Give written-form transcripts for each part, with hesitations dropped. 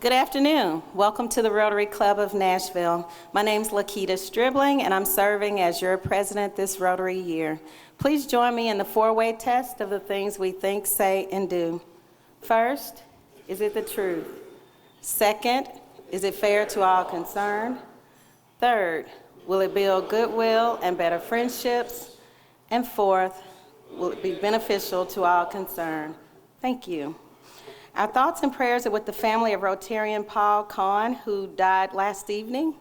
Good afternoon. Welcome to the Rotary Club of Nashville. My name's Lakita Stribling, and I'm serving as your president this Rotary year. Please join me in the four-way test of the things we think, say, and do. First, is it the truth? Second, is it fair to all concerned? Third, will it build goodwill and better friendships? And fourth, will it be beneficial to all concerned? Thank you. Our thoughts and prayers are with the family of Rotarian Paul Kahn, who died last evening.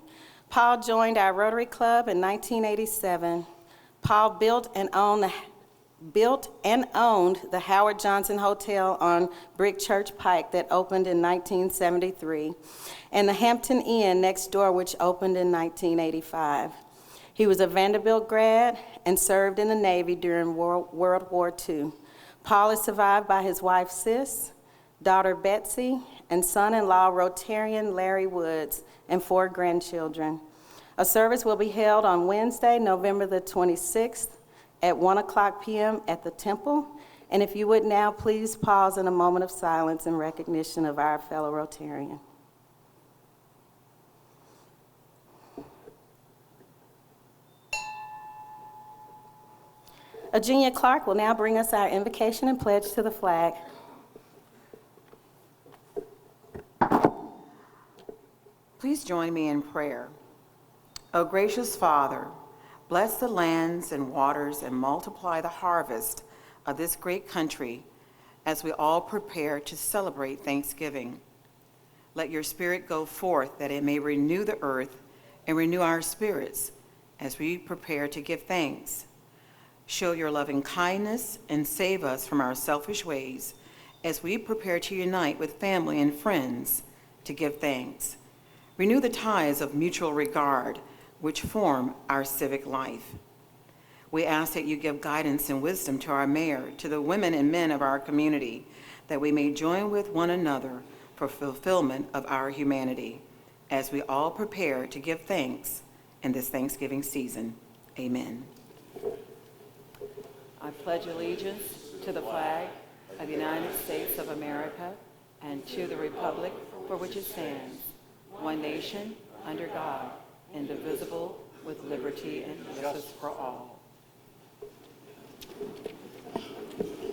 Paul joined our Rotary Club in 1987. Paul built and owned the Howard Johnson Hotel on Brick Church Pike that opened in 1973, and the Hampton Inn next door, which opened in 1985. He was a Vanderbilt grad and served in the Navy during World War II. Paul is survived by his wife, Sis, daughter Betsy, and son-in-law Rotarian Larry Woods, and 4 grandchildren. A service will be held on Wednesday, November the 26th at 1:00 p.m. at the Temple. And if you would now please pause in a moment of silence in recognition of our fellow Rotarian. Virginia Clark will now bring us our invocation and pledge to the flag. Please join me in prayer. O gracious Father, bless the lands and waters and multiply the harvest of this great country as we all prepare to celebrate Thanksgiving. Let your Spirit go forth that it may renew the earth and renew our spirits as we prepare to give thanks. Show your loving kindness and save us from our selfish ways as we prepare to unite with family and friends to give thanks. Renew the ties of mutual regard which form our civic life. We ask that you give guidance and wisdom to our mayor, to the women and men of our community, that we may join with one another for fulfillment of our humanity as we all prepare to give thanks in this Thanksgiving season. Amen. I pledge allegiance to the flag of the United States of America and to the republic for which it stands, one nation, under God, indivisible, with liberty and justice for all.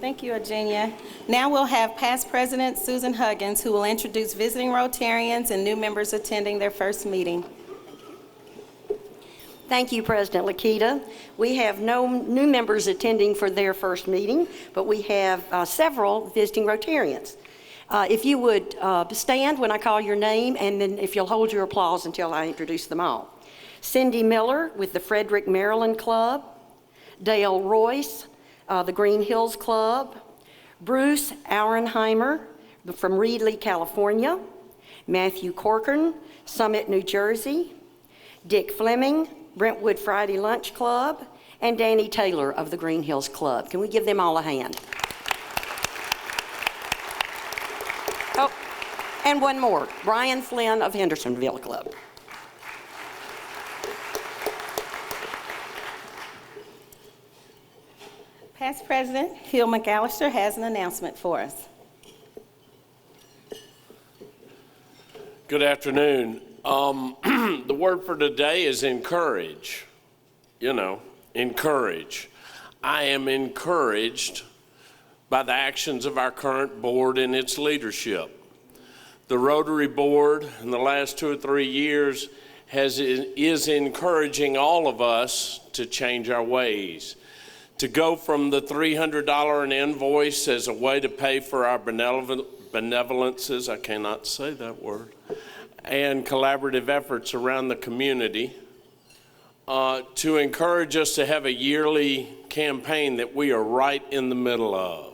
Thank you, Virginia. Now we'll have past President Susan Huggins, who will introduce visiting Rotarians and new members attending their first meeting. Thank you, President Lakita. We have no new members attending for their first meeting, but we have several visiting Rotarians. If you would stand when I call your name, and then if you'll hold your applause until I introduce them all. Cindy Miller with the Frederick, Maryland Club, Dale Royce, the Green Hills Club, Bruce Aurenheimer from Reedley, California, Matthew Corcoran, Summit, New Jersey, Dick Fleming, Brentwood Friday Lunch Club, and Danny Taylor of the Green Hills Club. Can we give them all a hand? Oh, and one more, Brian Flynn of Hendersonville Club. Past President Hill McAllister has an announcement for us. Good afternoon. The word for today is encourage. Encourage. I am encouraged by the actions of our current board and its leadership. The Rotary Board in the last 2 or 3 years is encouraging all of us to change our ways, to go from the $300 an invoice as a way to pay for our benevolences, I cannot say that word, and collaborative efforts around the community, to encourage us to have a yearly campaign that we are right in the middle of.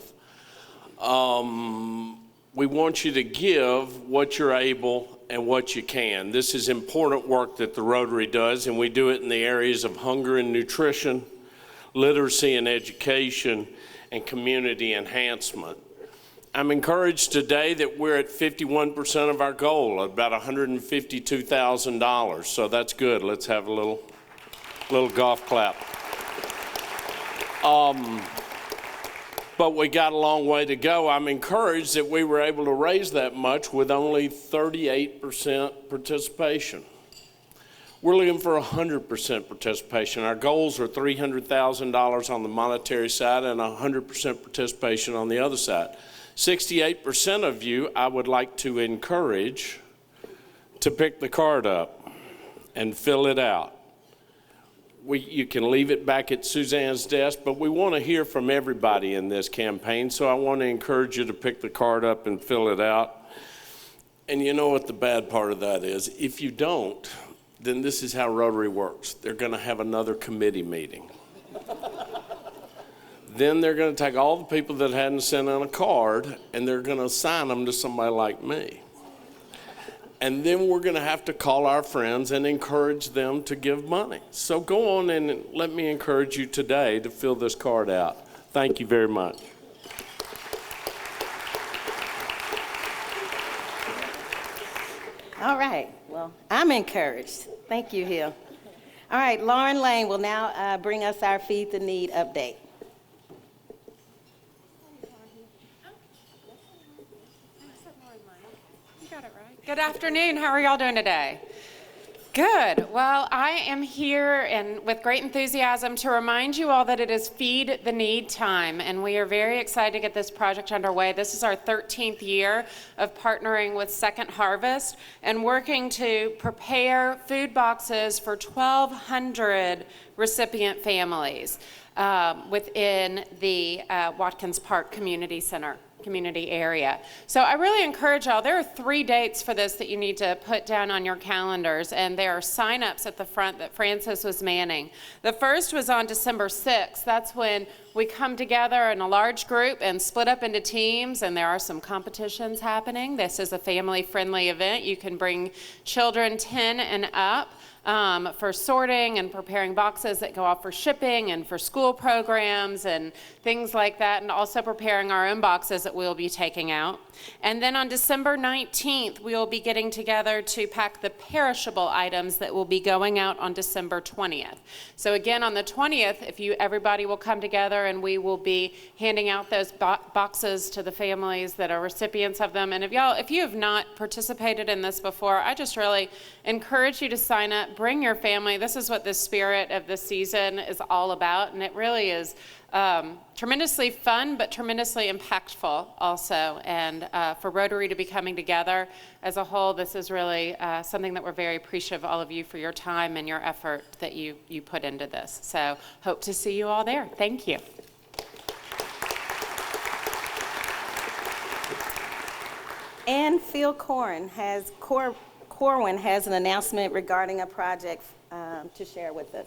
We want you to give what you're able and what you can. This is important work that the Rotary does, and we do it in the areas of hunger and nutrition, literacy and education, and community enhancement. I'm encouraged today that we're at 51% of our goal, about $152,000, so that's good. Let's have a little golf clap. but we got a long way to go. I'm encouraged that we were able to raise that much with only 38% participation. We're looking for 100% participation. Our goals are $300,000 on the monetary side and 100% participation on the other side. 68% of you, I would like to encourage to pick the card up and fill it out. You can leave it back at Suzanne's desk, but we want to hear from everybody in this campaign, so I want to encourage you to pick the card up and fill it out. And you know what the bad part of that is? If you don't, then this is how Rotary works. They're going to have another committee meeting. Then they're going to take all the people that hadn't sent in a card, and they're going to assign them to somebody like me. And then we're going to have to call our friends and encourage them to give money. So go on and let me encourage you today to fill this card out. Thank you very much. All right, well, I'm encouraged. Thank you, Hill. All right, Lauren Lane will now bring us our Feed the Need update. Good afternoon. How are y'all doing today? Good. Well, I am here and with great enthusiasm to remind you all that it is Feed the Need time, and we are very excited to get this project underway. This is our 13th year of partnering with Second Harvest and working to prepare food boxes for 1,200 recipient families within the Watkins Park Community Center community area. So I really encourage y'all, there are 3 dates for this that you need to put down on your calendars, and there are sign-ups at the front that Francis was manning. The first was on December 6th. That's when we come together in a large group and split up into teams, and there are some competitions happening. This is a family-friendly event. You can bring children 10 and up. For sorting and preparing boxes that go off for shipping and for school programs and things like that, and also preparing our own boxes that we'll be taking out. And then on December 19th, we will be getting together to pack the perishable items that will be going out on December 20th. So again, on the 20th, everybody will come together and we will be handing out those boxes to the families that are recipients of them. And if you have not participated in this before, I just really encourage you to sign up, bring your family. This is what the spirit of this season is all about, and it really is tremendously fun, but tremendously impactful also. And for Rotary to be coming together as a whole, this is really something that we're very appreciative of all of you for your time and your effort that you put into this. So hope to see you all there. Thank you. And Phil Corwin has an announcement regarding a project to share with us.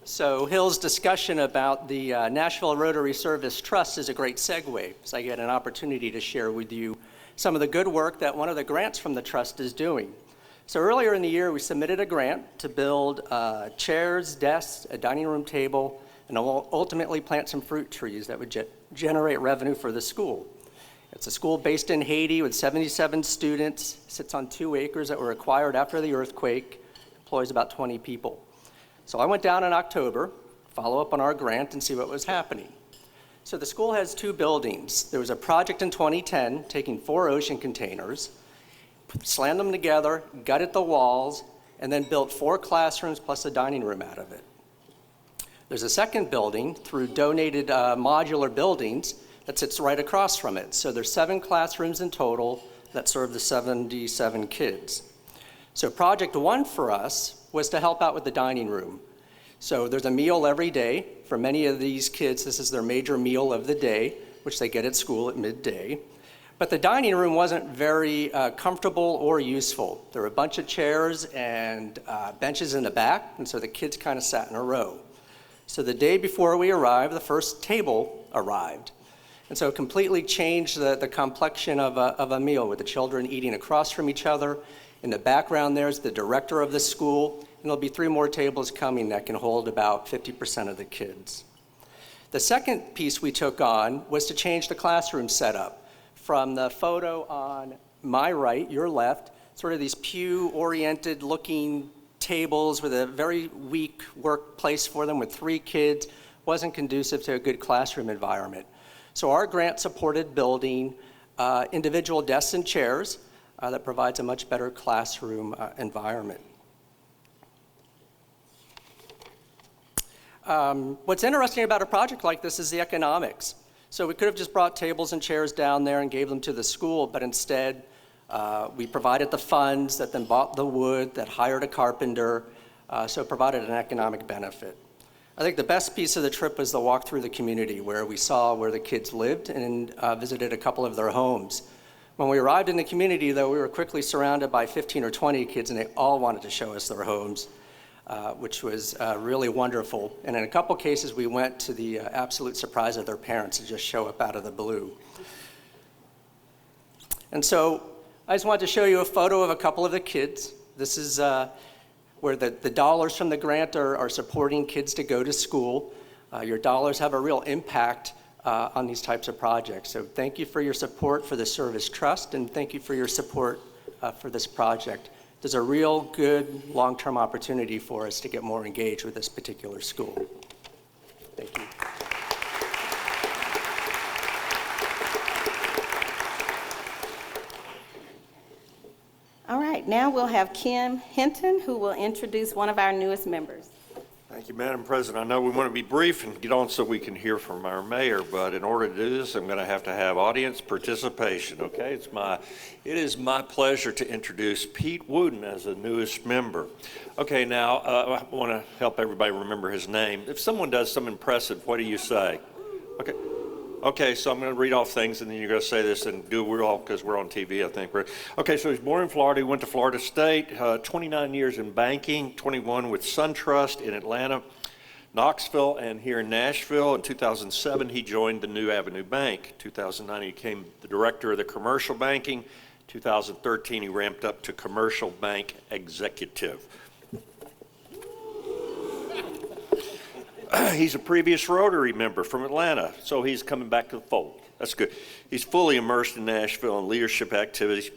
So Hill's discussion about the Nashville Rotary Service Trust is a great segue, so I get an opportunity to share with you some of the good work that one of the grants from the trust is doing. So earlier in the year, we submitted a grant to build chairs, desks, a dining room table, and ultimately plant some fruit trees that would generate revenue for the school. It's a school based in Haiti with 77 students, sits on 2 acres that were acquired after the earthquake, employs about 20 people. So I went down in October, follow up on our grant and see what was happening. So the school has 2 buildings. There was a project in 2010 taking 4 ocean containers, slammed them together, gutted the walls, and then built 4 classrooms plus a dining room out of it. There's a second building through donated modular buildings that sits right across from it. So there's 7 classrooms in total that serve the 77 kids. So project 1 for us was to help out with the dining room. So there's a meal every day. For many of these kids, this is their major meal of the day, which they get at school at midday. But the dining room wasn't very comfortable or useful. There were a bunch of chairs and benches in the back, and so the kids kind of sat in a row. So the day before we arrived, the first table arrived. And so it completely changed the complexion of a meal, with the children eating across from each other. In the background there's the director of the school, and there'll be 3 more tables coming that can hold about 50% of the kids. The second piece we took on was to change the classroom setup. From the photo on my right, your left, sort of these pew-oriented looking tables with a very weak workplace for them with 3 kids. wasn't conducive to a good classroom environment. So our grant supported building individual desks and chairs that provides a much better classroom environment. What's interesting about a project like this is the economics. So we could have just brought tables and chairs down there and gave them to the school, but instead we provided the funds that then bought the wood, that hired a carpenter, so it provided an economic benefit. I think the best piece of the trip was the walk through the community where we saw where the kids lived and visited a couple of their homes. When we arrived in the community, though, we were quickly surrounded by 15 or 20 kids, and they all wanted to show us their homes, which was really wonderful. And in a couple cases, we went to the absolute surprise of their parents to just show up out of the blue. And so I just wanted to show you a photo of a couple of the kids. This is where the dollars from the grant are supporting kids to go to school. Your dollars have a real impact on these types of projects. So thank you for your support for the Service Trust, and thank you for your support for this project. There's a real good long-term opportunity for us to get more engaged with this particular school. Thank you. All right, now we'll have Kim Hinton, who will introduce one of our newest members. Thank you, Madam President. I know we want to be brief and get on so we can hear from our mayor, but in order to do this, I'm going to have audience participation, okay? It is my pleasure to introduce Pete Wooten as the newest member. Okay, now, I want to help everybody remember his name. If someone does something impressive, what do you say? Okay, so I'm going to read off things, and then you're going to say this and do it all because we're on TV, I think. Okay, so he's born in Florida. He went to Florida State, 29 years in banking, 21 with SunTrust in Atlanta, Knoxville, and here in Nashville. In 2007, he joined the New Avenue Bank. 2009, he became the director of the commercial banking. 2013, he ramped up to commercial bank executive. He's a previous Rotary member from Atlanta, so he's coming back to the fold. That's good. He's fully immersed in Nashville and leadership activities,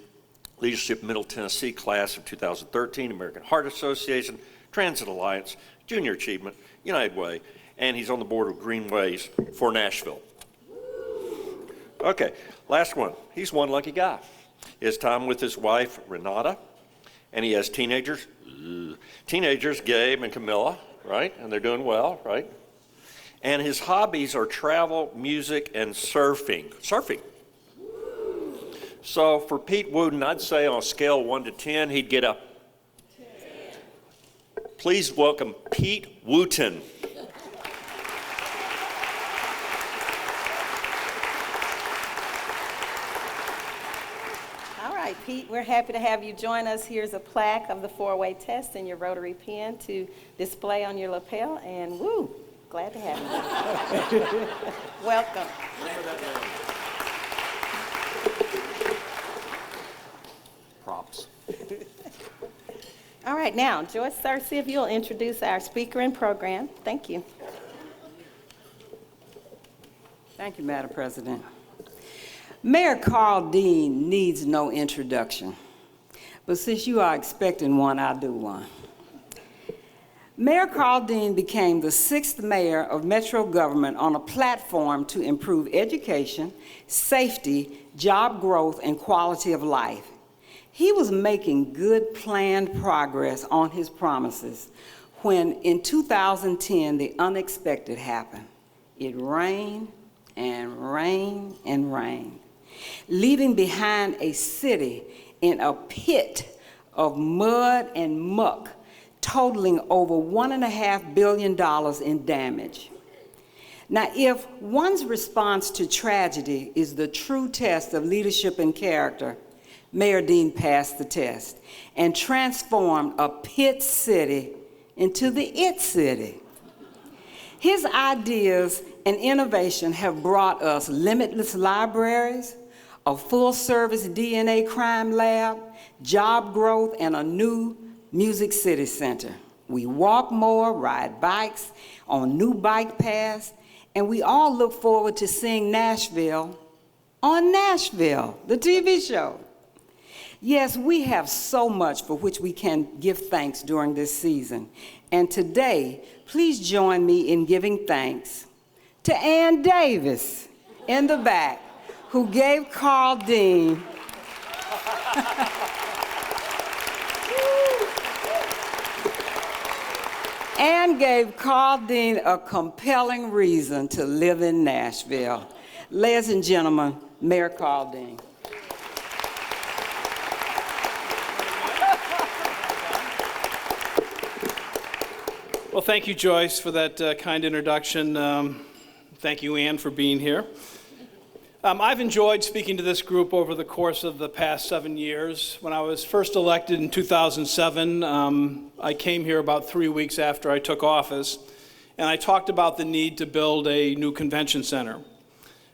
Leadership Middle Tennessee class of 2013, American Heart Association, Transit Alliance, Junior Achievement, United Way, and he's on the board of Greenways for Nashville. Okay, last one. He's one lucky guy. He has time with his wife, Renata, and he has teenagers, Gabe and Camilla, right? And they're doing well, right? And his hobbies are travel, music, and surfing. So for Pete Wooten, I'd say on a scale of 1 to 10, he'd get a 10. Please welcome Pete Wooten. All right, Pete, we're happy to have you join us. Here's a plaque of the four-way test and your Rotary pen to display on your lapel, and woo, glad to have you. Welcome. Props. All right, now, Joyce Searcy, if you'll introduce our speaker and program. Thank you. Thank you, Madam President. Mayor Carl Dean needs no introduction, but since you are expecting one, I'll do one. Mayor Carl Dean became the 6th mayor of Metro government on a platform to improve education, safety, job growth, and quality of life. He was making good planned progress on his promises when in 2010 the unexpected happened. It rained and rained and rained, leaving behind a city in a pit of mud and muck, totaling over $1.5 billion in damage. Now, if one's response to tragedy is the true test of leadership and character, Mayor Dean passed the test and transformed a pit city into the It City. His ideas and innovation have brought us limitless libraries, a full-service DNA crime lab, job growth, and a new Music City Center. We walk more, ride bikes on new bike paths, and we all look forward to seeing Nashville on Nashville, the TV show. Yes, we have so much for which we can give thanks during this season. And today, please join me in giving thanks to Ann Davis in the back, who gave Carl Dean a compelling reason to live in Nashville. Ladies and gentlemen, Mayor Carl Dean. Well, thank you, Joyce, for that kind introduction. Thank you, Ann, for being here. I've enjoyed speaking to this group over the course of the past 7 years. When I was first elected in 2007, I came here about 3 weeks after I took office, and I talked about the need to build a new convention center.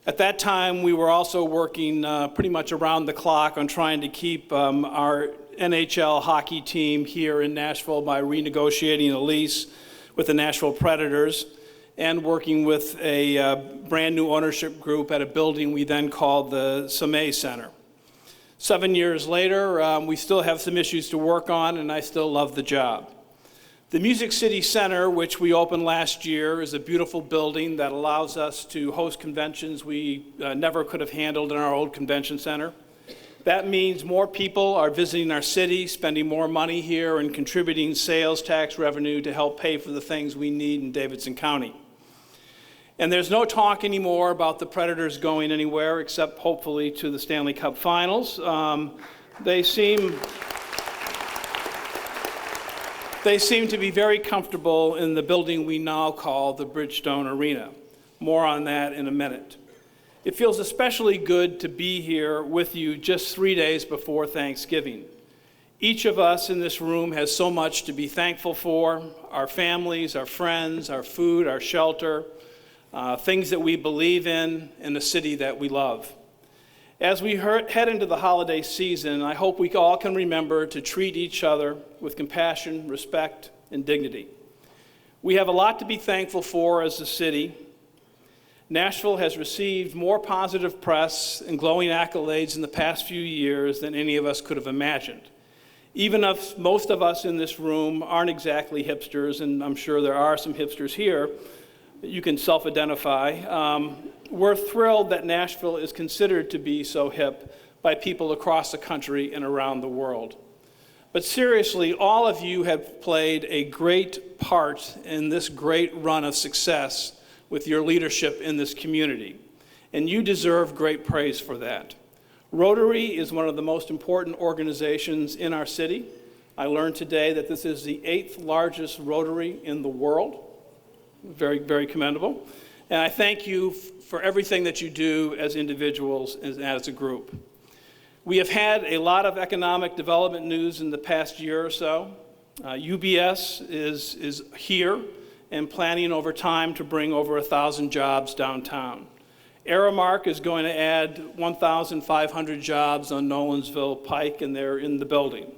At that time, we were also working pretty much around the clock on trying to keep our NHL hockey team here in Nashville by renegotiating a lease with the Nashville Predators and working with a brand new ownership group at a building we then called the Sommet Center. 7 years later, we still have some issues to work on, and I still love the job. The Music City Center, which we opened last year, is a beautiful building that allows us to host conventions we never could have handled in our old convention center. That means more people are visiting our city, spending more money here, and contributing sales tax revenue to help pay for the things we need in Davidson County. And there's no talk anymore about the Predators going anywhere, except hopefully to the Stanley Cup Finals. They seem to be very comfortable in the building we now call the Bridgestone Arena. More on that in a minute. It feels especially good to be here with you just 3 days before Thanksgiving. Each of us in this room has so much to be thankful for: our families, our friends, our food, our shelter, things that we believe in a city that we love. As we head into the holiday season, I hope we all can remember to treat each other with compassion, respect, and dignity. We have a lot to be thankful for as a city. Nashville has received more positive press and glowing accolades in the past few years than any of us could have imagined. Even if most of us in this room aren't exactly hipsters, and I'm sure there are some hipsters here that you can self-identify, we're thrilled that Nashville is considered to be so hip by people across the country and around the world. But seriously, all of you have played a great part in this great run of success with your leadership in this community, and you deserve great praise for that. Rotary is one of the most important organizations in our city. I learned today that this is the 8th largest Rotary in the world. Very, very commendable. And I thank you for everything that you do as individuals and as a group. We have had a lot of economic development news in the past year or so. UBS is here and planning over time to bring over 1,000 jobs downtown. Aramark is going to add 1,500 jobs on Nolensville Pike, and they're in the building.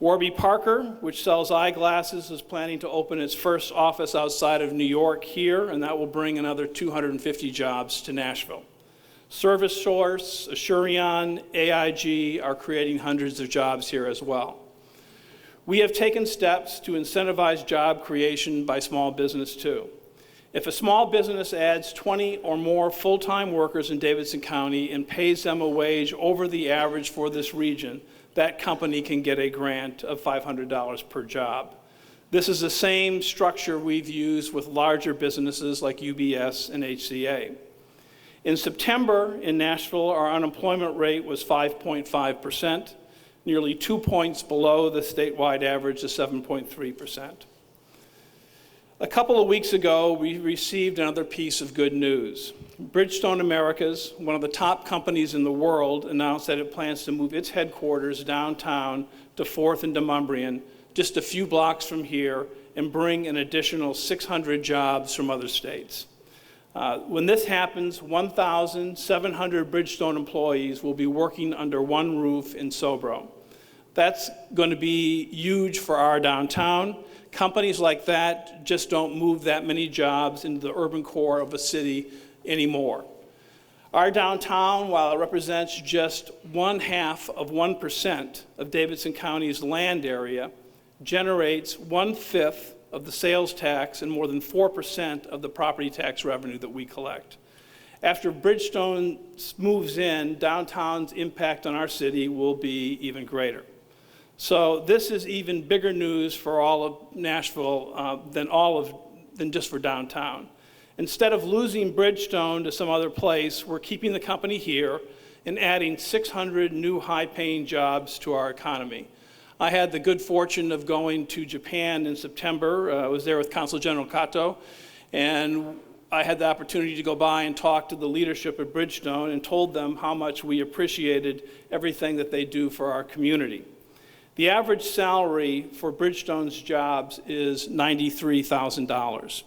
Warby Parker, which sells eyeglasses, is planning to open its first office outside of New York here, and that will bring another 250 jobs to Nashville. Service Source, Assurion, AIG are creating hundreds of jobs here as well. We have taken steps to incentivize job creation by small business too. If a small business adds 20 or more full-time workers in Davidson County and pays them a wage over the average for this region, that company can get a grant of $500 per job. This is the same structure we've used with larger businesses like UBS and HCA. In September in Nashville, our unemployment rate was 5.5%, nearly 2 points below the statewide average of 7.3%. A couple of weeks ago, we received another piece of good news. Bridgestone Americas, one of the top companies in the world, announced that it plans to move its headquarters downtown to 4th and Demonbreun, just a few blocks from here, and bring an additional 600 jobs from other states. When this happens, 1,700 Bridgestone employees will be working under one roof in Sobro. That's going to be huge for our downtown. Companies like that just don't move that many jobs into the urban core of a city anymore. Our downtown, while it represents just 0.5% of Davidson County's land area, generates 1/5 of the sales tax and more than 4% of the property tax revenue that we collect. After Bridgestone moves in, downtown's impact on our city will be even greater. So this is even bigger news for all of Nashville than just for downtown. Instead of losing Bridgestone to some other place, we're keeping the company here and adding 600 new high-paying jobs to our economy. I had the good fortune of going to Japan in September. I was there with Consul General Kato, and I had the opportunity to go by and talk to the leadership of Bridgestone and told them how much we appreciated everything that they do for our community. The average salary for Bridgestone's jobs is $93,000.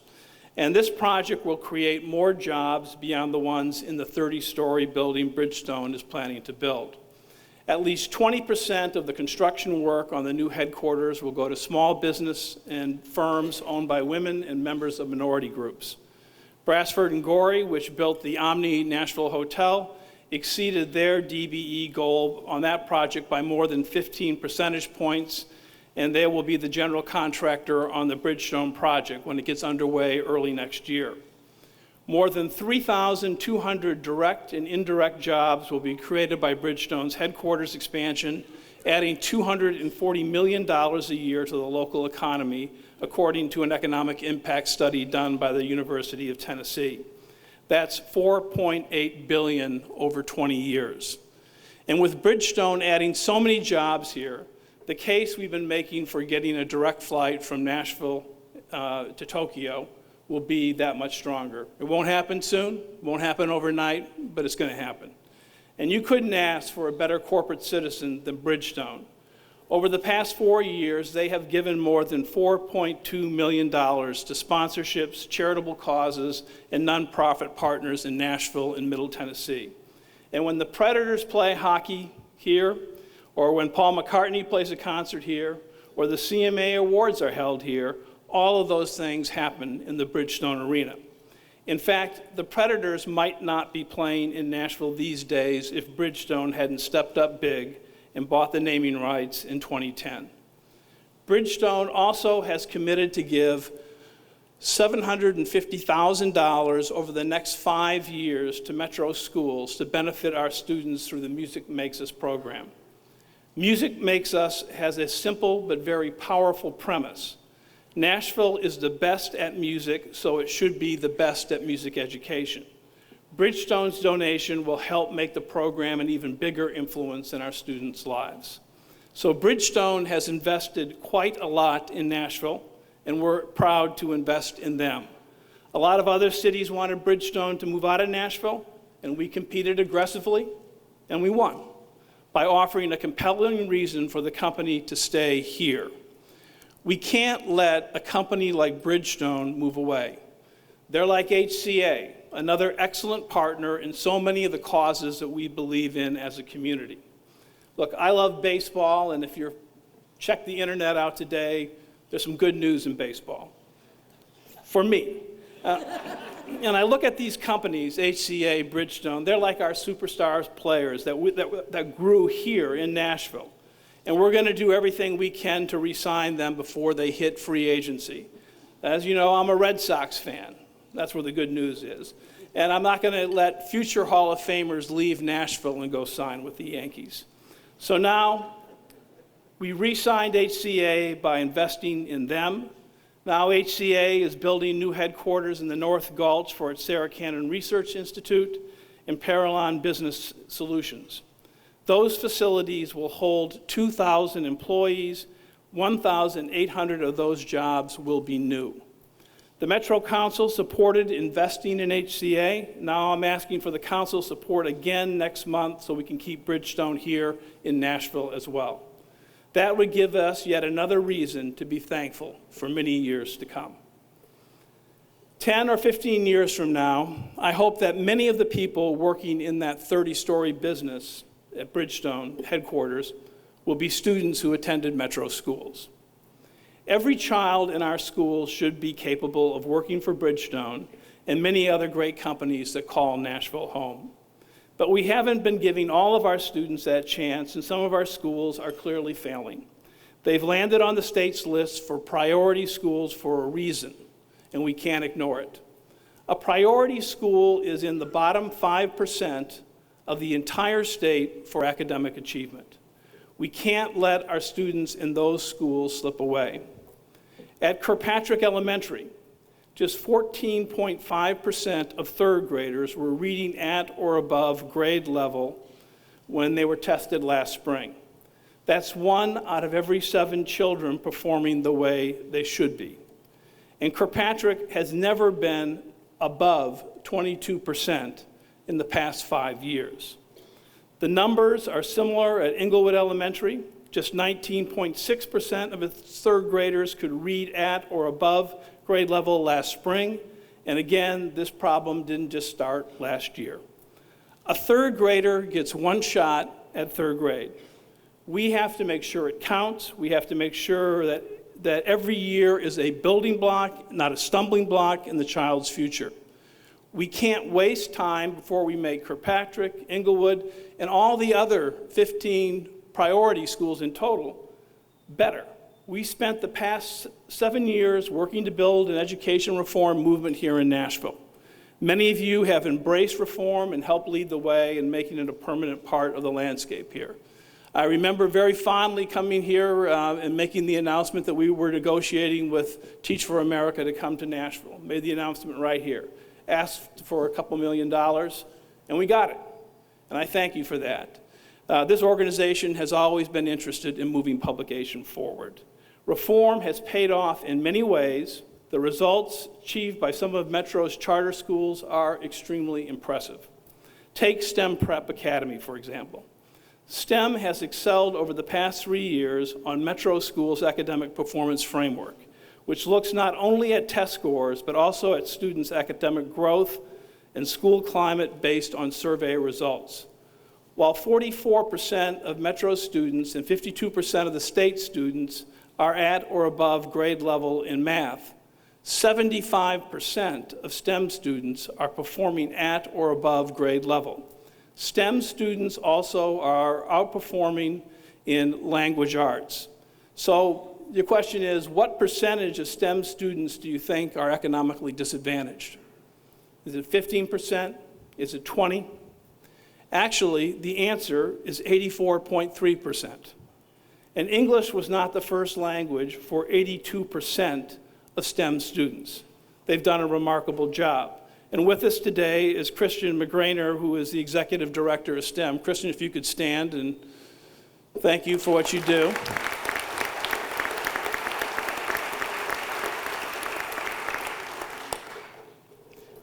And this project will create more jobs beyond the ones in the 30-story building Bridgestone is planning to build. At least 20% of the construction work on the new headquarters will go to small business and firms owned by women and members of minority groups. Brassford and Gorey, which built the Omni Nashville Hotel, exceeded their DBE goal on that project by more than 15 percentage points, and they will be the general contractor on the Bridgestone project when it gets underway early next year. More than 3,200 direct and indirect jobs will be created by Bridgestone's headquarters expansion, adding $240 million a year to the local economy, according to an economic impact study done by the University of Tennessee. That's $4.8 billion over 20 years. And with Bridgestone adding so many jobs here, the case we've been making for getting a direct flight from Nashville to Tokyo will be that much stronger. It won't happen soon, it won't happen overnight, but it's going to happen. And you couldn't ask for a better corporate citizen than Bridgestone. Over the past 4 years, they have given more than $4.2 million to sponsorships, charitable causes, and nonprofit partners in Nashville and Middle Tennessee. And when the Predators play hockey here, or when Paul McCartney plays a concert here, or the CMA Awards are held here, all of those things happen in the Bridgestone Arena. In fact, the Predators might not be playing in Nashville these days if Bridgestone hadn't stepped up big and bought the naming rights in 2010. Bridgestone also has committed to give $750,000 over the next 5 years to Metro schools to benefit our students through the Music Makes Us program. Music Makes Us has a simple but very powerful premise. Nashville is the best at music, so it should be the best at music education. Bridgestone's donation will help make the program an even bigger influence in our students' lives. So Bridgestone has invested quite a lot in Nashville, and we're proud to invest in them. A lot of other cities wanted Bridgestone to move out of Nashville, and we competed aggressively, and we won by offering a compelling reason for the company to stay here. We can't let a company like Bridgestone move away. They're like HCA, another excellent partner in so many of the causes that we believe in as a community. Look, I love baseball, and if you check the internet out today, there's some good news in baseball. For me. And I look at these companies, HCA, Bridgestone, they're like our superstars players that grew here in Nashville. And we're going to do everything we can to re-sign them before they hit free agency. As you know, I'm a Red Sox fan. That's where the good news is. And I'm not going to let future Hall of Famers leave Nashville and go sign with the Yankees. So now, we re-signed HCA by investing in them. Now HCA is building new headquarters in the North Gulch for its Sarah Cannon Research Institute and Parallon Business Solutions. Those facilities will hold 2,000 employees. 1,800 of those jobs will be new. The Metro Council supported investing in HCA. Now I'm asking for the council support again next month so we can keep Bridgestone here in Nashville as well. That would give us yet another reason to be thankful for many years to come. 10 or 15 years from now, I hope that many of the people working in that 30-story business at Bridgestone headquarters will be students who attended Metro schools. Every child in our schools should be capable of working for Bridgestone and many other great companies that call Nashville home. But we haven't been giving all of our students that chance, and some of our schools are clearly failing. They've landed on the state's list for priority schools for a reason, and we can't ignore it. A priority school is in the bottom 5% of the entire state for academic achievement. We can't let our students in those schools slip away. At Kirkpatrick Elementary, just 14.5% of third graders were reading at or above grade level when they were tested last spring. That's 1 out of every 7 children performing the way they should be. And Kirkpatrick has never been above 22% in the past 5 years. The numbers are similar at Inglewood Elementary. Just 19.6% of its third graders could read at or above grade level last spring. And again, this problem didn't just start last year. A third grader gets 1 shot at third grade. We have to make sure it counts. We have to make sure that every year is a building block, not a stumbling block in the child's future. We can't waste time before we make Kirkpatrick, Inglewood, and all the other 15 priority schools in total better. We spent the past 7 years working to build an education reform movement here in Nashville. Many of you have embraced reform and helped lead the way in making it a permanent part of the landscape here. I remember very fondly coming here and making the announcement that we were negotiating with Teach for America to come to Nashville. Made the announcement right here. Asked for a couple $1 million, and we got it. And I thank you for that. This organization has always been interested in moving publication forward. Reform has paid off in many ways. The results achieved by some of Metro's charter schools are extremely impressive. Take STEM Prep Academy, for example. STEM has excelled over the past 3 years on Metro School's academic performance framework, which looks not only at test scores, but also at students' academic growth and school climate based on survey results. While 44% of Metro students and 52% of the state students are at or above grade level in math, 75% of STEM students are performing at or above grade level. STEM students also are outperforming in language arts. So your question is, what percentage of STEM students do you think are economically disadvantaged? Is it 15%? Is it 20%? Actually, the answer is 84.3%. And English was not the first language for 82% of STEM students. They've done a remarkable job. And with us today is Christian McGrainer, who is the Executive Director of STEM. Christian, if you could stand, and thank you for what you do.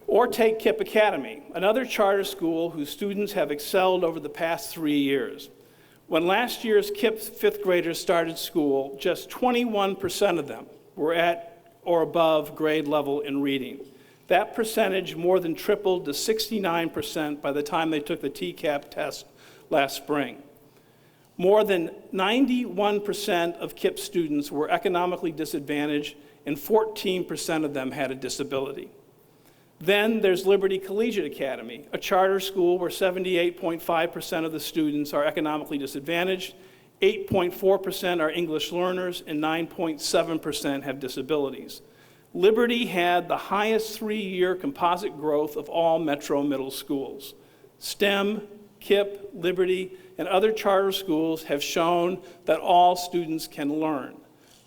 Or take KIPP Academy, another charter school whose students have excelled over the past 3 years. When last year's KIPP fifth graders started school, just 21% of them were at or above grade level in reading. That percentage more than tripled to 69% by the time they took the TCAP test last spring. More than 91% of KIPP students were economically disadvantaged, and 14% of them had a disability. Then there's Liberty Collegiate Academy, a charter school where 78.5% of the students are economically disadvantaged, 8.4% are English learners, and 9.7% have disabilities. Liberty had the highest 3-year composite growth of all Metro middle schools. STEM, KIPP, Liberty, and other charter schools have shown that all students can learn.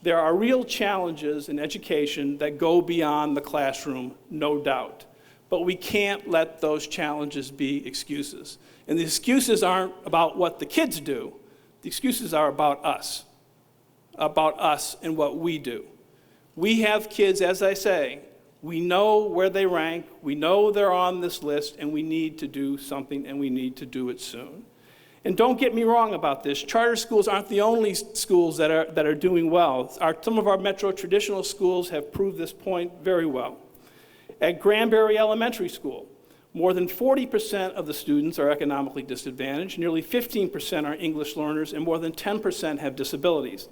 There are real challenges in education that go beyond the classroom, no doubt. But we can't let those challenges be excuses. And the excuses aren't about what the kids do. The excuses are about us and what we do. We have kids, as I say, we know where they rank, we know they're on this list, and we need to do something, and we need to do it soon. And don't get me wrong about this. Charter schools aren't the only schools that are doing well. Some of our Metro traditional schools have proved this point very well. At Granbury Elementary School, more than 40% of the students are economically disadvantaged, nearly 15% are English learners, and more than 10% have disabilities.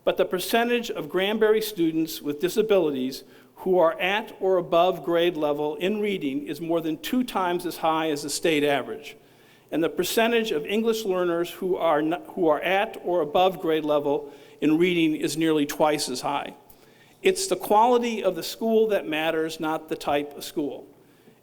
But the percentage of Granbury students with disabilities who are at or above grade level in reading is more than 2 times as high as the state average. and the percentage of English learners who are at or above grade level in reading is nearly twice as high. It's the quality of the school that matters, not the type of school.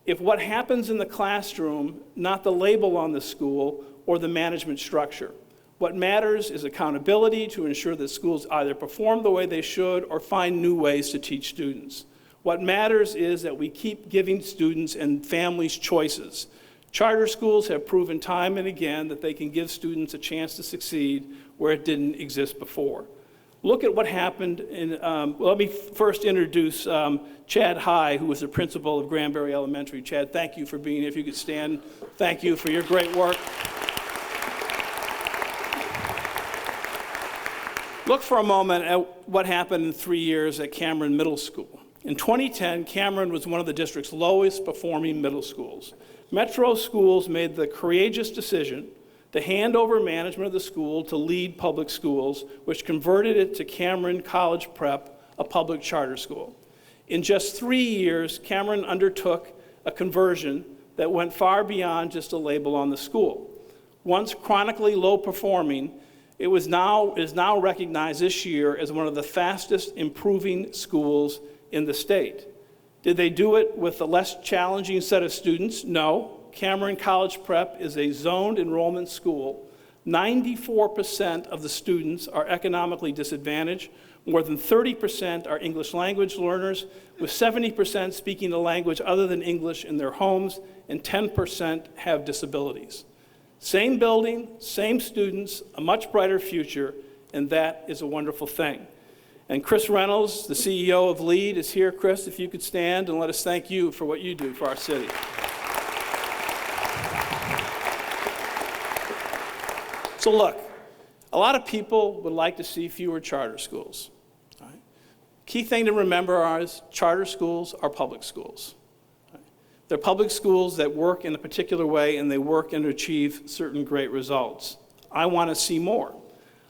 If what happens in the classroom, not the label on the school or the management structure. What matters is accountability to ensure that schools either perform the way they should or find new ways to teach students. What matters is that we keep giving students and families choices. Charter schools have proven time and again that they can give students a chance to succeed where it didn't exist before. Look at what happened in, let me first introduce Chad High, who was the principal of Granbury Elementary. Chad, thank you for being here. If you could stand, thank you for your great work. Look for a moment at what happened in 3 years at Cameron Middle School. In 2010, Cameron was one of the district's lowest performing middle schools. Metro Schools made the courageous decision to hand over management of the school to Lead Public Schools, which converted it to Cameron College Prep, a public charter school. In just 3 years, Cameron undertook a conversion that went far beyond just a label on the school. Once chronically low performing, it is now recognized this year as one of the fastest improving schools in the state. Did they do it with a less challenging set of students? No. Cameron College Prep is a zoned enrollment school. 94% of the students are economically disadvantaged. More than 30% are English language learners, with 70% speaking a language other than English in their homes, and 10% have disabilities. Same building, same students, a much brighter future, and that is a wonderful thing. And Chris Reynolds, the CEO of LEAD, is here. Chris, if you could stand and let us thank you for what you do for our city. So look, a lot of people would like to see fewer charter schools. Right? Key thing to remember is charter schools are public schools. Right? They're public schools that work in a particular way, and they work and achieve certain great results. I want to see more.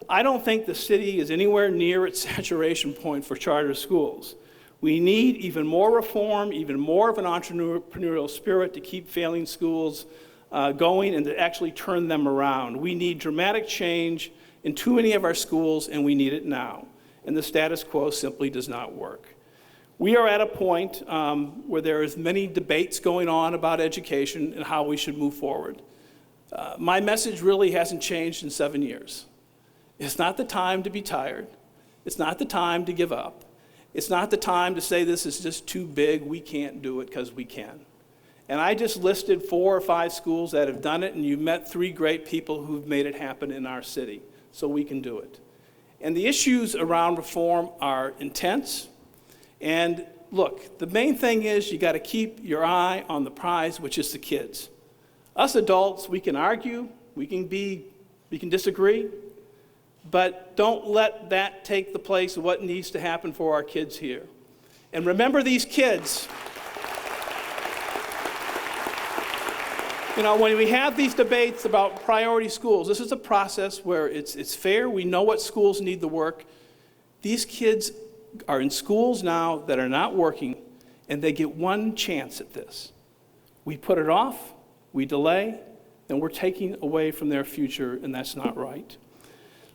I don't think the city is anywhere near its saturation point for charter schools. We need even more reform, even more of an entrepreneurial spirit to keep failing schools going and to actually turn them around. We need dramatic change in too many of our schools, and we need it now. And the status quo simply does not work. We are at a point where there is many debates going on about education and how we should move forward. My message really hasn't changed in 7 years. It's not the time to be tired. It's not the time to give up. It's not the time to say this is just too big, we can't do it, because we can. And I just listed 4 or 5 schools that have done it, and you've met 3 great people who've made it happen in our city, so we can do it. And the issues around reform are intense. And look, the main thing is you got to keep your eye on the prize, which is the kids. Us adults, we can argue, we can disagree, but don't let that take the place of what needs to happen for our kids here. And remember these kids. You know, when we have these debates about priority schools, this is a process where it's fair. We know what schools need the work. These kids are in schools now that are not working, and they get one chance at this. We put it off, we delay, and we're taking away from their future, and that's not right.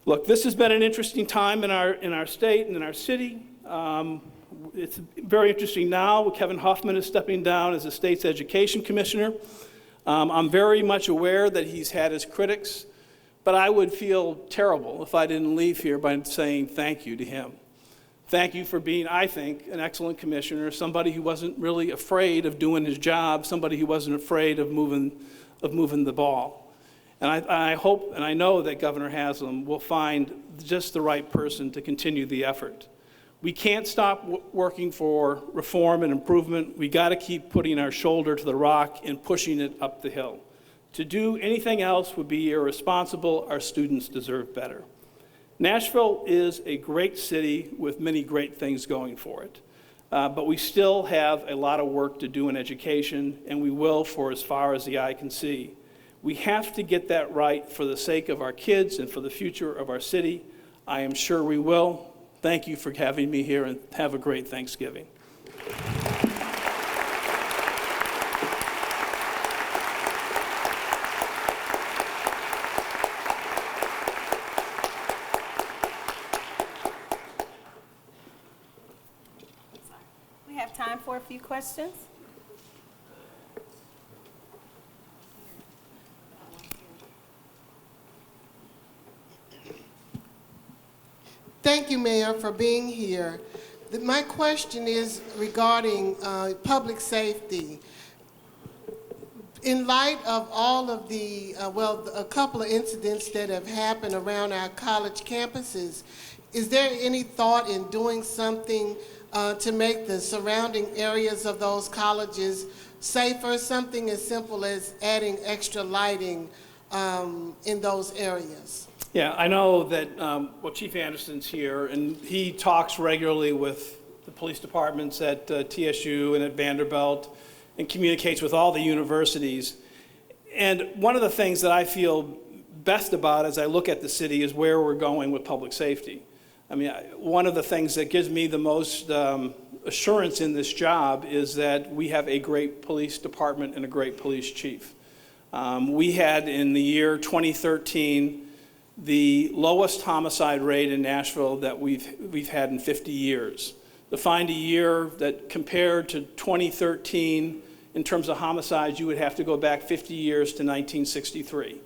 Look, this has been an interesting time in our state and in our city. It's very interesting now. Kevin Hoffman is stepping down as the state's education commissioner. I'm very much aware that he's had his critics, but I would feel terrible if I didn't leave here by saying thank you to him. Thank you for being, I think, an excellent commissioner, somebody who wasn't really afraid of doing his job, somebody who wasn't afraid of moving the ball. And I hope and I know that Governor Haslam will find just the right person to continue the effort. We can't stop working for reform and improvement. We got to keep putting our shoulder to the rock and pushing it up the hill. To do anything else would be irresponsible. Our students deserve better. Nashville is a great city with many great things going for it. But we still have a lot of work to do in education, and we will for as far as the eye can see. We have to get that right for the sake of our kids and for the future of our city. I am sure we will. Thank you for having me here, and have a great Thanksgiving. few questions. Thank you, Mayor, for being here. My question is regarding public safety. In light of all of the, a couple of incidents that have happened around our college campuses, is there any thought in doing something to make the surrounding areas of those colleges safer? Something as simple as adding extra lighting in those areas. Yeah, I know that, Chief Anderson's here, and he talks regularly with the police departments at TSU and at Vanderbilt and communicates with all the universities. And one of the things that I feel best about as I look at the city is where we're going with public safety. I mean, one of the things that gives me the most assurance in this job is that we have a great police department and a great police chief. We had in the year 2013 the lowest homicide rate in Nashville that we've had in 50 years. To find a year that compared to 2013 in terms of homicides, you would have to go back 50 years to 1963.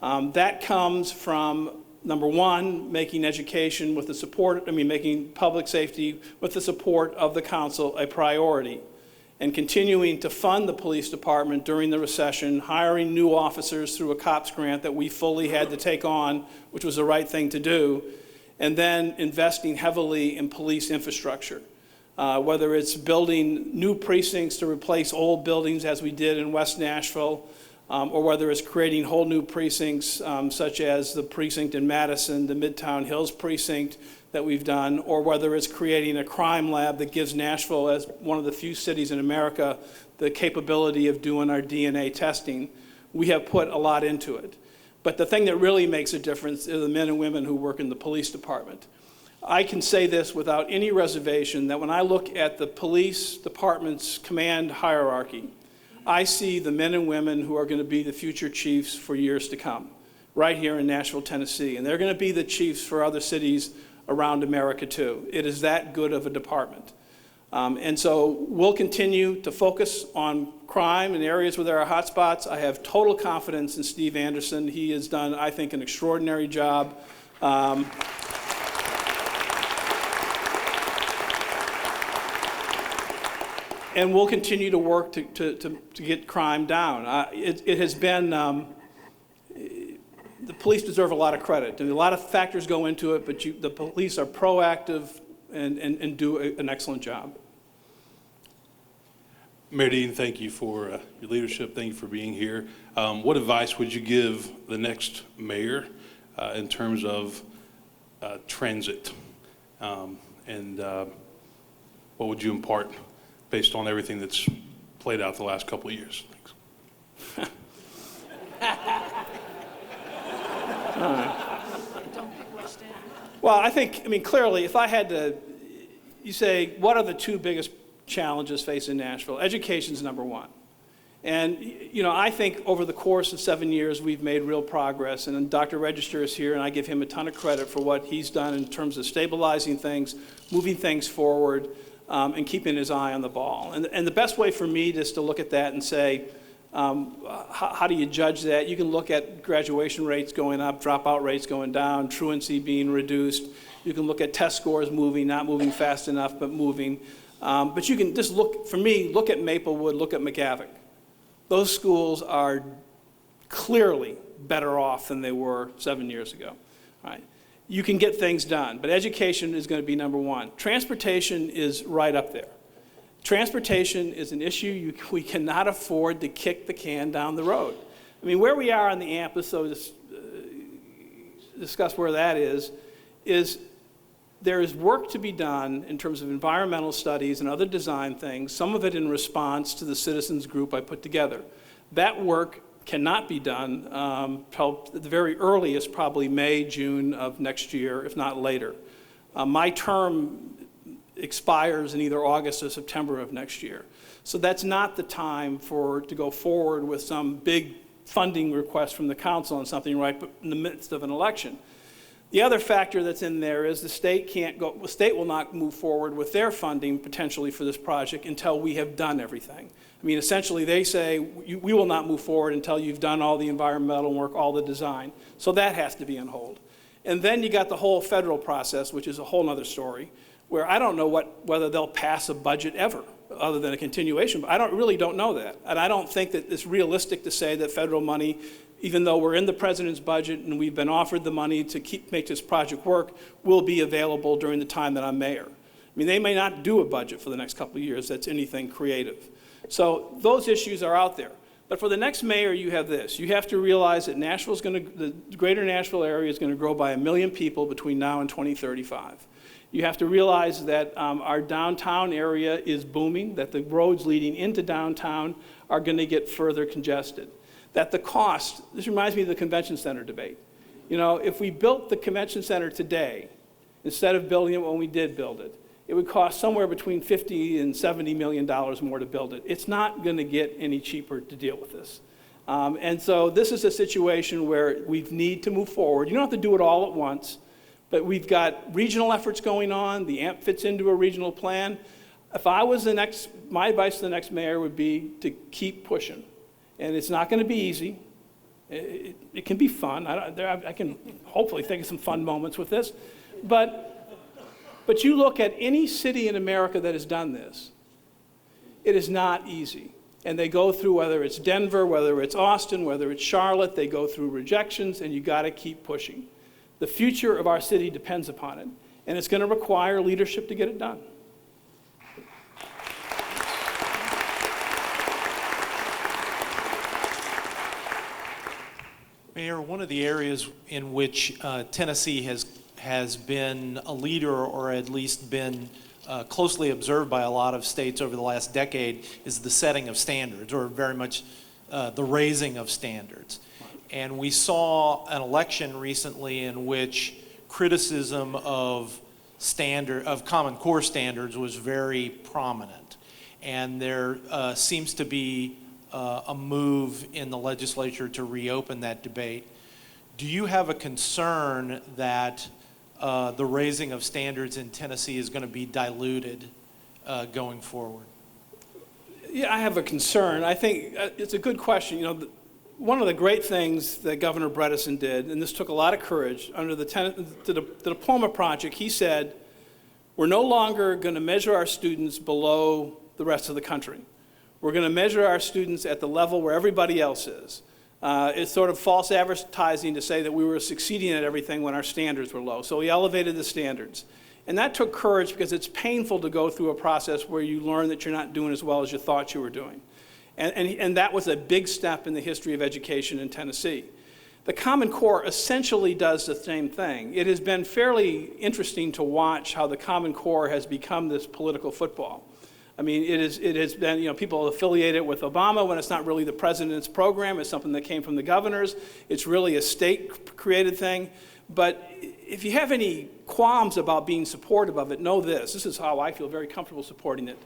That comes from, number one, making education with the support, making public safety with the support of the council a priority, and continuing to fund the police department during the recession, hiring new officers through a COPS grant that we fully had to take on, which was the right thing to do, and then investing heavily in police infrastructure. Whether it's building new precincts to replace old buildings as we did in West Nashville, or whether it's creating whole new precincts such as the precinct in Madison, the Midtown Hills precinct that we've done, or whether it's creating a crime lab that gives Nashville, as one of the few cities in America, the capability of doing our DNA testing. We have put a lot into it. But the thing that really makes a difference is the men and women who work in the police department. I can say this without any reservation, that when I look at the police department's command hierarchy, I see the men and women who are going to be the future chiefs for years to come, right here in Nashville, Tennessee. And they're going to be the chiefs for other cities around America too. It is that good of a department. And so we'll continue to focus on crime in areas where there are hotspots. I have total confidence in Steve Anderson. He has done, I think, an extraordinary job. And we'll continue to work to get crime down. It has been, the police deserve a lot of credit. And a lot of factors go into it, but the police are proactive and do an excellent job. Mayor Dean, thank you for your leadership. Thank you for being here. What advice would you give the next mayor in terms of transit? And what would you impart based on everything that's played out the last couple of years? Thanks. Well, I think, clearly, if I had to, you say, what are the two biggest challenges facing Nashville? Education's number one. And, I think over the course of 7 years, we've made real progress. And Dr. Register is here, and I give him a ton of credit for what he's done in terms of stabilizing things, moving things forward, and keeping his eye on the ball. And the best way for me is to look at that and say, how do you judge that? You can look at graduation rates going up, dropout rates going down, truancy being reduced. You can look at test scores moving, not moving fast enough, but moving. But you can just look at Maplewood, look at McGavock. Those schools are clearly better off than they were 7 years ago. Right? You can get things done, but education is going to be number one. Transportation is right up there. Transportation is an issue we cannot afford to kick the can down the road. Where we are on the campus, so discuss where that is there is work to be done in terms of environmental studies and other design things, some of it in response to the citizens group I put together. That work cannot be done till the very earliest, probably May, June of next year, if not later. My term expires in either August or September of next year. So that's not the time to go forward with some big funding request from the council on something right in the midst of an election. The other factor that's in there is the state will not move forward with their funding potentially for this project until we have done everything. I mean, essentially they say, we will not move forward until you've done all the environmental work, all the design. So that has to be on hold. And then you got the whole federal process, which is a whole other story, where I don't know whether they'll pass a budget ever, other than a continuation, but I really don't know that. And I don't think that it's realistic to say that federal money, even though we're in the president's budget and we've been offered the money to make this project work, will be available during the time that I'm mayor. I mean, they may not do a budget for the next couple of years that's anything creative. So those issues are out there. But for the next mayor, you have this. You have to realize that the greater Nashville area is going to grow by 1 million people between now and 2035. You have to realize that our downtown area is booming, that the roads leading into downtown are going to get further congested. That the cost, this reminds me of the convention center debate. You know, if we built the convention center today, instead of building it when we did build it, it would cost somewhere between $50 and $70 million more to build it. It's not going to get any cheaper to deal with this. And so this is a situation where we need to move forward. You don't have to do it all at once, but we've got regional efforts going on. The AMP fits into a regional plan. If I was my advice to the next mayor would be to keep pushing. And it's not going to be easy. It can be fun. I can hopefully think of some fun moments with this. But you look at any city in America that has done this, it is not easy. And they go through, whether it's Denver, whether it's Austin, whether it's Charlotte, they go through rejections, and you got to keep pushing. The future of our city depends upon it, and it's going to require leadership to get it done. Mayor, one of the areas in which Tennessee has been a leader, or at least been closely observed by a lot of states over the last decade, is the setting of standards, or very much the raising of standards. And we saw an election recently in which criticism of Common Core standards was very prominent. And there seems to be a move in the legislature to reopen that debate. Do you have a concern that the raising of standards in Tennessee is going to be diluted going forward? Yeah, I have a concern. I think it's a good question. You know, one of the great things that Governor Bredesen did, and this took a lot of courage, under the diploma project, he said, we're no longer going to measure our students below the rest of the country. We're going to measure our students at the level where everybody else is. It's sort of false advertising to say that we were succeeding at everything when our standards were low. So he elevated the standards. And that took courage, because it's painful to go through a process where you learn that you're not doing as well as you thought you were doing. And that was a big step in the history of education in Tennessee. The Common Core essentially does the same thing. It has been fairly interesting to watch how the Common Core has become this political football. I mean, it has been, you know, people affiliate it with Obama when it's not really the president's program. It's something that came from the governors. It's really a state-created thing. But if you have any qualms about being supportive of it, know this. This is how I feel very comfortable supporting it.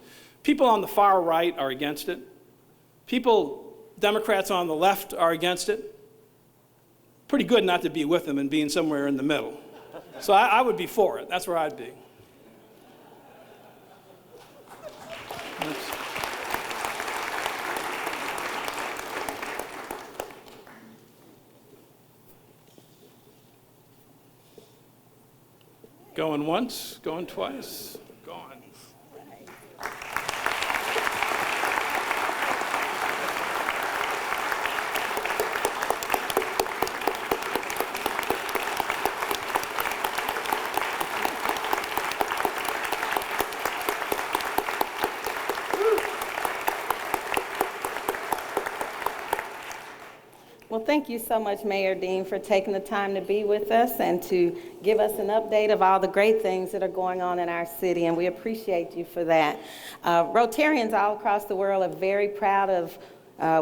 People on the far right are against it. Democrats on the left are against it. Pretty good not to be with them and being somewhere in the middle. So I would be for it. That's where I'd be. Going once, going twice, gone. Well, thank you so much, Mayor Dean, for taking the time to be with us and to give us an update of all the great things that are going on in our city, and we appreciate you for that. Rotarians all across the world are very proud of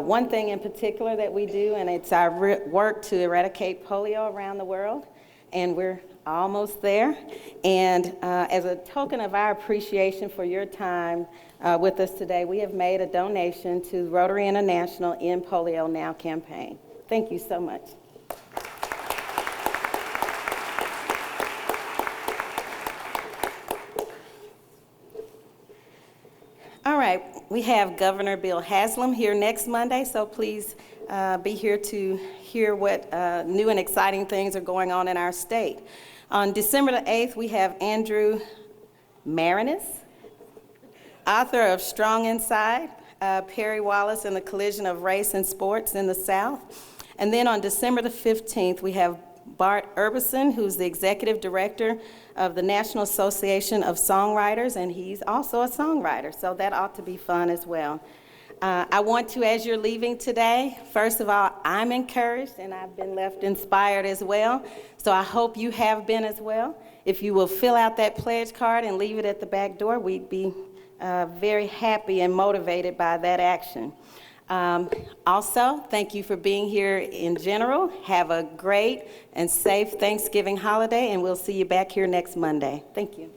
one thing in particular that we do, and it's our work to eradicate polio around the world, and we're almost there. And as a token of our appreciation for your time with us today, we have made a donation to Rotary International End Polio Now campaign. Thank you so much. we have Governor Bill Haslam here next Monday, so please be here to hear what new and exciting things are going on in our state. On December the 8th, we have Andrew Marinis, author of Strong Inside, Perry Wallace and the Collision of Race and Sports in the South. And then on December the 15th, we have Bart Urbison, who's the executive director of the National Association of Songwriters, and he's also a songwriter, so that ought to be fun as well. I want to, as you're leaving today, first of all, I'm encouraged, and I've been left inspired as well, so I hope you have been as well. If you will fill out that pledge card and leave it at the back door, we'd be very happy and motivated by that action. Also, thank you for being here in general. Have a great and safe Thanksgiving holiday, and we'll see you back here next Monday. Thank you.